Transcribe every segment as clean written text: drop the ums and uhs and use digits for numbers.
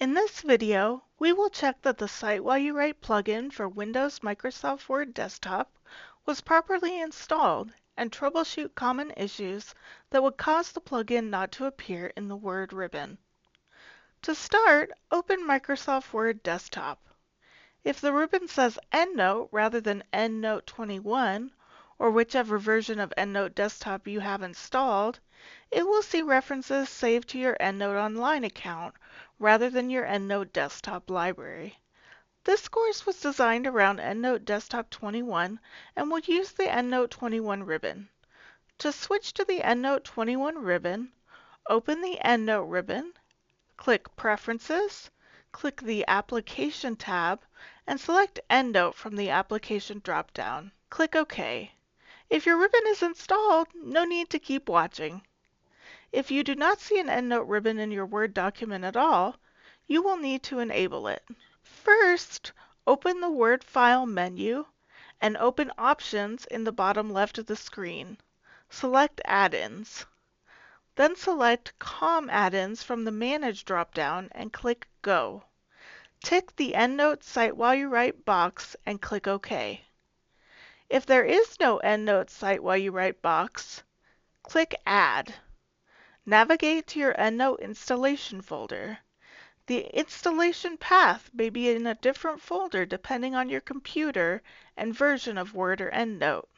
In this video, we will check that the Cite-While-You-Write plugin for Windows Microsoft Word Desktop was properly installed and troubleshoot common issues that would cause the plugin not to appear in the Word ribbon. To start, open Microsoft Word Desktop. If the ribbon says EndNote rather than EndNote 21, or whichever version of EndNote Desktop you have installed, it will see references saved to your EndNote Online account rather than your EndNote Desktop library. This course was designed around EndNote Desktop 21 and will use the EndNote 21 ribbon. To switch to the EndNote 21 ribbon, open the EndNote ribbon, click Preferences, click the Application tab, and select EndNote from the Application drop-down. Click OK. If your ribbon is installed, no need to keep watching. If you do not see an EndNote ribbon in your Word document at all, you will need to enable it. First, open the Word File menu and open Options in the bottom left of the screen. Select Add-ins. Then select COM Add-ins from the Manage drop-down and click Go. Tick the EndNote Cite-While-You-Write box and click OK. If there is no EndNote Cite-While-You-Write box, click Add. Navigate to your EndNote installation folder. The installation path may be in a different folder depending on your computer and version of Word or EndNote.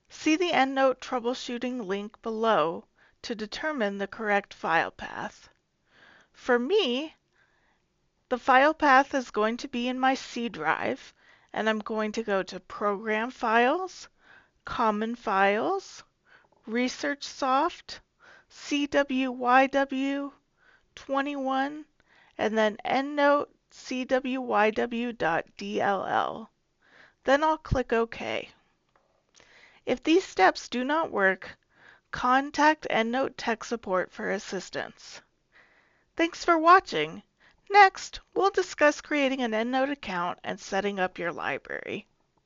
See the EndNote troubleshooting link below to determine the correct file path. For me, the file path is going to be in my C drive, and I'm going to go to Program Files, Common Files, Research Soft, CWYW 21, and then EndNote CWYW.dll. Then I'll click OK. If these steps do not work, contact EndNote Tech Support for assistance. Thanks for watching. Next, we'll discuss creating an EndNote account and setting up your library.